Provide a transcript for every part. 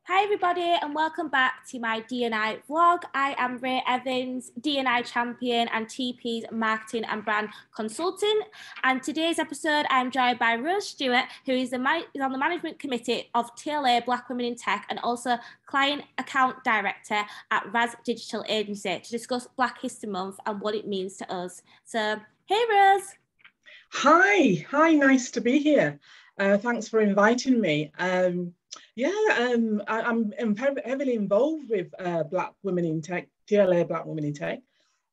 Hi everybody and welcome back to my D&I vlog. I am Ray Evans, D&I champion and TP's marketing and brand consultant. And today's episode I'm joined by Rose Stewart, who is on the management committee of TLA Black Women in Tech and also client account director at RAS Digital Agency to discuss Black History Month and what it means to us. So, hey Rose. Hi, nice to be here. Thanks for inviting me. I'm heavily involved with Black Women in Tech, TLA Black Women in Tech,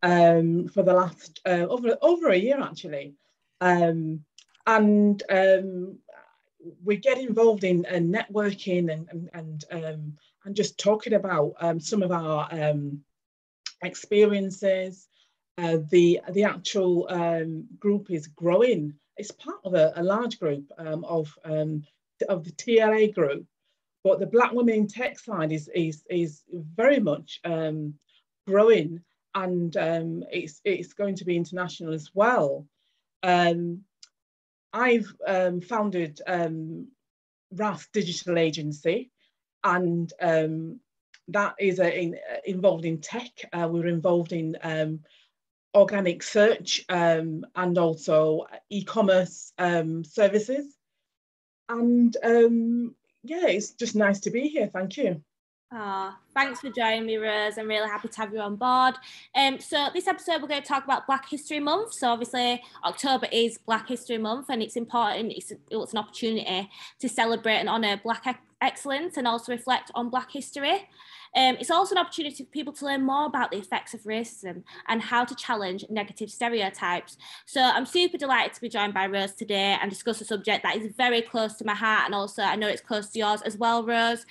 for the last over a year actually, and we get involved in networking and just talking about some of our experiences. The actual group is growing. It's part of a large group of the TLA group, but the Black Women in Tech side is very much growing, and it's going to be international as well. I've founded RAS Digital Agency, and that is involved in tech. We're involved in organic search and also e-commerce services. And it's just nice to be here. Thank you. Thanks for joining me, Rose. I'm really happy to have you on board. So this episode, we're going to talk about Black History Month. So obviously October is Black History Month, and it's important. It's an opportunity to celebrate and honour Black excellence and also reflect on Black history. It's also an opportunity for people to learn more about the effects of racism and how to challenge negative stereotypes. So I'm super delighted to be joined by Rose today and discuss a subject that is very close to my heart, and also I know it's close to yours as well, Rose.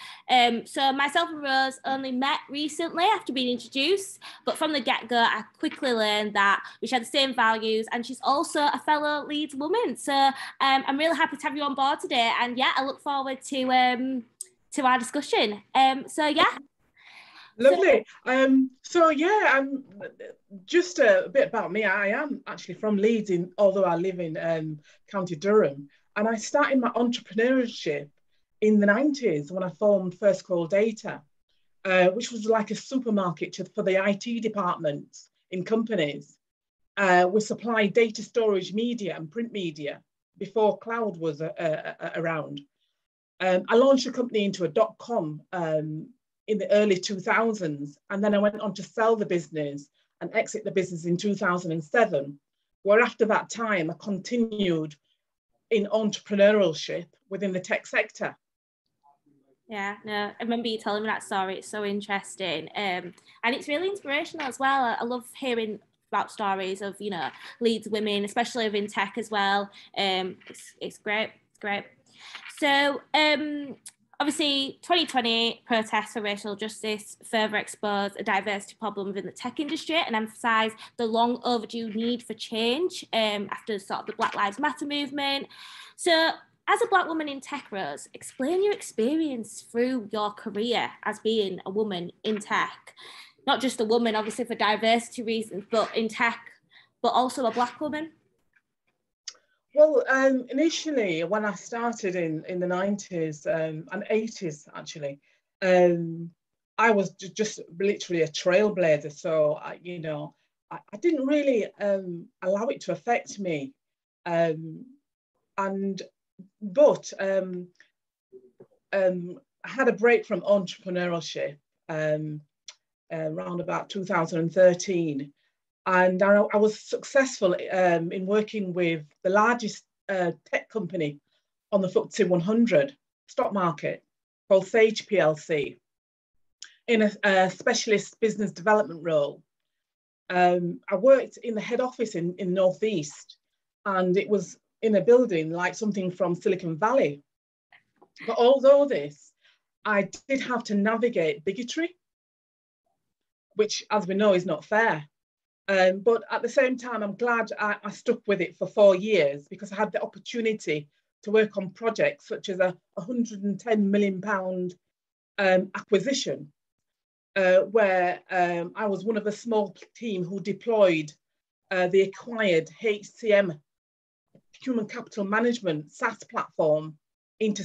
So myself and Rose only met recently after being introduced, but from the get-go I quickly learned that we share the same values, and she's also a fellow Leeds woman. So I'm really happy to have you on board today, and I look forward to our discussion. Lovely. Just a bit about me. I am actually from Leeds, although I live in County Durham. And I started my entrepreneurship in the 90s when I formed First Call Data, which was like a supermarket for the IT departments in companies. We supplied data storage media and print media before cloud was around. I launched a company into a .com in the early 2000s, and then I went on to sell the business and exit the business in 2007, where after that time I continued in entrepreneurship within the tech sector. Yeah, no, I remember you telling me that story. It's so interesting, and it's really inspirational as well. I love hearing about stories of, Leeds women, especially within tech as well. It's great. So obviously 2020 protests for racial justice further exposed a diversity problem within the tech industry and emphasised the long overdue need for change after sort of the Black Lives Matter movement. So as a Black woman in tech, Rose, explain your experience through your career as being a woman in tech. Not just a woman, obviously, for diversity reasons, but in tech, but also a Black woman. Well, initially, when I started in the 90s and 80s, actually, I was just literally a trailblazer. So, I didn't really allow it to affect me. But I had a break from entrepreneurship around about 2013. And I was successful in working with the largest tech company on the FTSE 100 stock market called Sage PLC in a specialist business development role. I worked in the head office in North East, and it was in a building like something from Silicon Valley. But although this, I did have to navigate bigotry, which, as we know, is not fair. But at the same time, I'm glad I stuck with it for 4 years, because I had the opportunity to work on projects such as a £110 million acquisition, where I was one of a small team who deployed the acquired HCM, Human Capital Management SaaS platform, into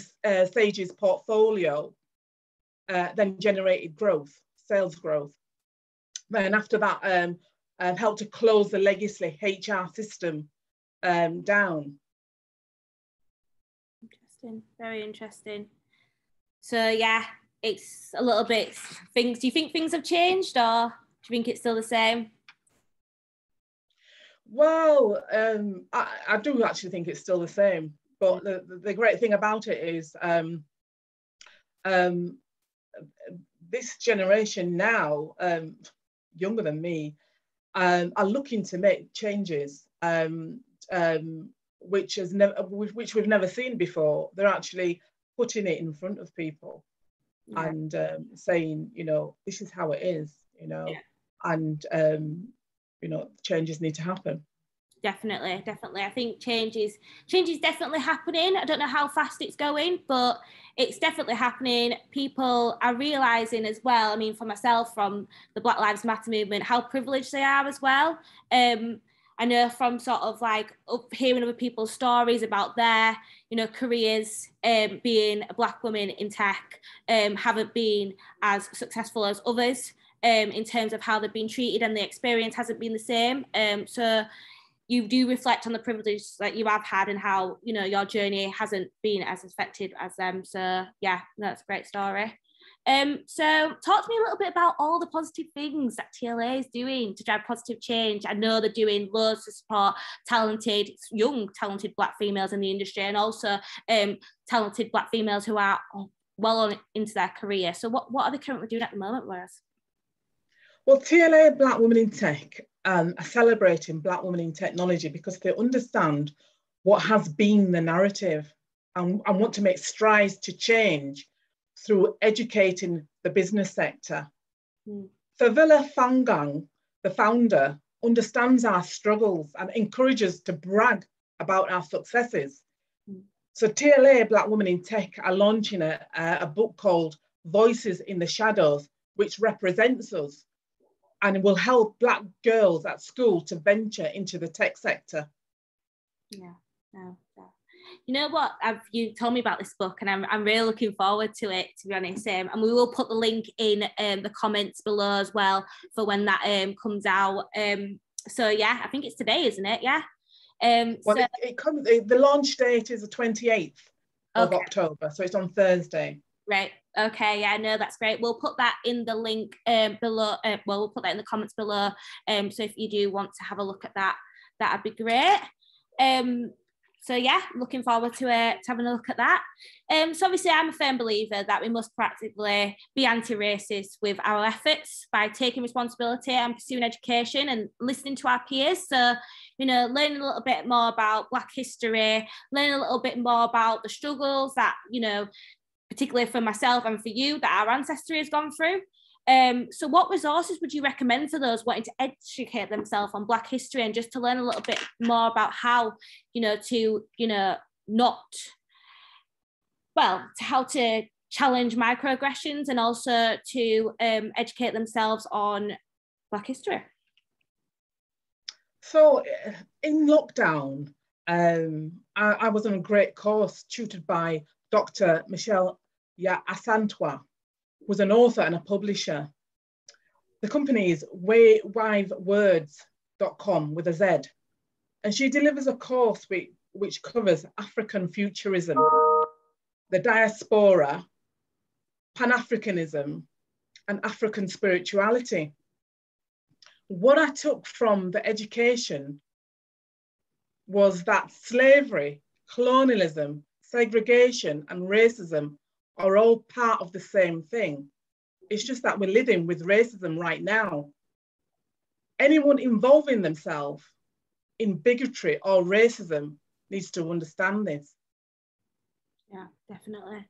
Sage's portfolio. then generated growth, sales growth. Then after that, helped to close the legacy HR system down. Interesting, very interesting. So yeah, it's a little bit things. Do you think things have changed, or do you think it's still the same? Well, I do actually think it's still the same. But the great thing about it is this generation now, younger than me, are looking to make changes, which we've never seen before. They're actually putting it in front of people, yeah, and saying, you know, this is how it is, you know, yeah, and you know, changes need to happen. Definitely. I think change is definitely happening. I don't know how fast it's going, but it's definitely happening. People are realising as well, I mean, for myself, from the Black Lives Matter movement, how privileged they are as well. I know from sort of like hearing other people's stories about their, you know, careers, being a Black woman in tech, haven't been as successful as others, in terms of how they've been treated, and the experience hasn't been the same. So you do reflect on the privilege that you have had and how, you know, your journey hasn't been as affected as them. So yeah, that's a great story. So talk to me a little bit about all the positive things that TLA is doing to drive positive change. I know they're doing loads to support young talented Black females in the industry, and also talented Black females who are well on into their career. So what are they currently doing at the moment, Rose? Well, TLA Black Women in Tech are celebrating Black women in technology because they understand what has been the narrative and want to make strides to change through educating the business sector. Favila Fangang, the founder, understands our struggles and encourages to brag about our successes. So TLA Black Women in Tech are launching a book called Voices in the Shadows, which represents us and will help Black girls at school to venture into the tech sector. Yeah, no. You know what? You told me about this book, and I'm really looking forward to it, to be honest. And we will put the link in the comments below as well for when that comes out. So yeah, I think it's today, isn't it? Yeah. Well, the launch date is the 28th of October, so it's on Thursday. Right. Okay. Yeah. No, that's great. We'll put that in the link below. We'll put that in the comments below. So if you do want to have a look at that, that'd be great. So yeah, looking forward to having a look at that. So obviously I'm a firm believer that we must practically be anti-racist with our efforts by taking responsibility and pursuing education and listening to our peers. So, you know, learning a little bit more about Black history, learning a little bit more about the struggles that, you know, particularly for myself and for you, that our ancestry has gone through. So what resources would you recommend for those wanting to educate themselves on Black history and just to learn a little bit more about how, how to challenge microaggressions and also to educate themselves on Black history? So in lockdown, I was on a great course tutored by Dr. Michelle Asantwa, who's an author and a publisher. The company is wivewords.com with a Z. And she delivers a course which covers African futurism, the diaspora, Pan-Africanism, and African spirituality. What I took from the education was that slavery, colonialism, segregation, and racism are all part of the same thing. It's just that we're living with racism right now. Anyone involving themselves in bigotry or racism needs to understand this. Yeah, definitely.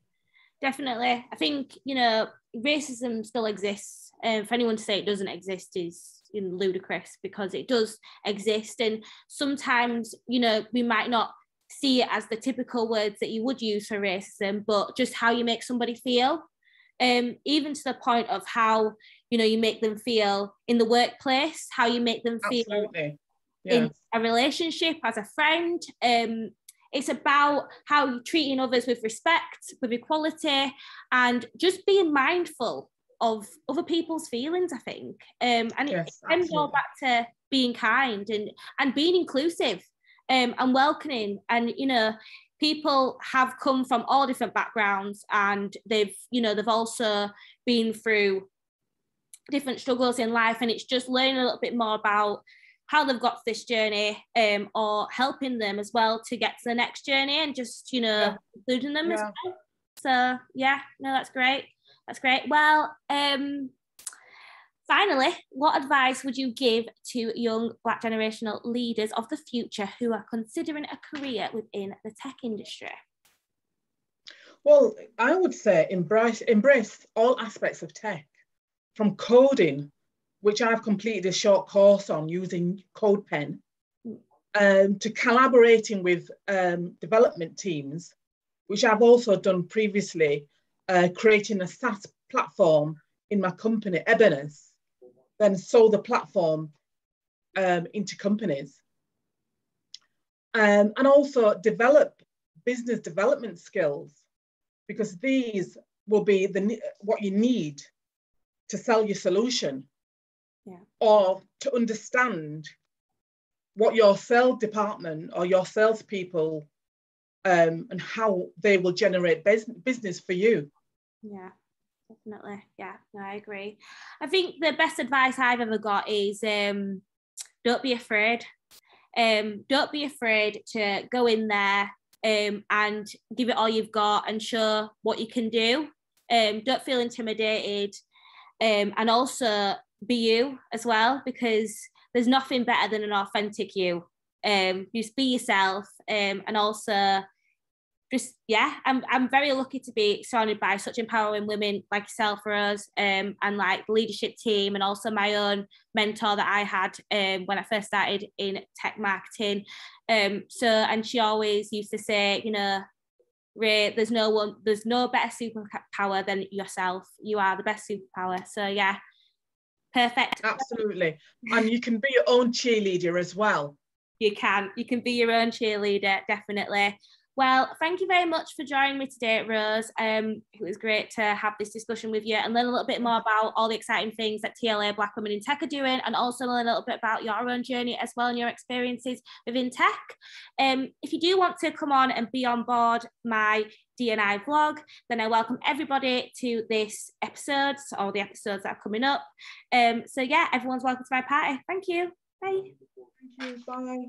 Definitely. I think, racism still exists. For anyone to say it doesn't exist is ludicrous, because it does exist. And sometimes, we might not see it as the typical words that you would use for racism, but just how you make somebody feel. Even to the point of how, you make them feel in the workplace, how you make them feel in a relationship, as a friend. It's about how you're treating others with respect, with equality, and just being mindful of other people's feelings, I think. And yes, it can go back to being kind and being inclusive, and welcoming. And, you know, people have come from all different backgrounds, and they've also been through different struggles in life, and it's just learning a little bit more about how they've got to this journey, or helping them as well to get to the next journey, and just, you know, including them as well. So yeah, no, that's great. That's great. Well, finally, what advice would you give to young Black generational leaders of the future who are considering a career within the tech industry? Well, I would say embrace all aspects of tech, from coding, which I've completed a short course on using CodePen, to collaborating with development teams, which I've also done previously, creating a SaaS platform in my company, Ebenezer, then sold the platform into companies. And also develop business development skills, because these will be what you need to sell your solution, or to understand what your sales department or your salespeople and how they will generate business for you. Yeah, definitely. Yeah, no, I agree. I think the best advice I've ever got is don't be afraid. Don't be afraid to go in there and give it all you've got and show what you can do. Don't feel intimidated, and also be you as well, because there's nothing better than an authentic you. Just be yourself, and also just, yeah, I'm very lucky to be surrounded by such empowering women like yourself, Rose, and like the leadership team, and also my own mentor that I had when I first started in tech marketing. And she always used to say, you know, Ray, there's no better superpower than yourself. You are the best superpower. So yeah, perfect. Absolutely. And you can be your own cheerleader as well. You can be your own cheerleader, definitely. Well, thank you very much for joining me today, Rose. It was great to have this discussion with you and learn a little bit more about all the exciting things that TLA Black Women in Tech are doing, and also learn a little bit about your own journey as well and your experiences within tech. If you do want to come on and be on board my ED&I vlog, then I welcome everybody to this episode, so all the episodes that are coming up. So yeah, everyone's welcome to my party. Thank you. Bye. Thank you. Bye.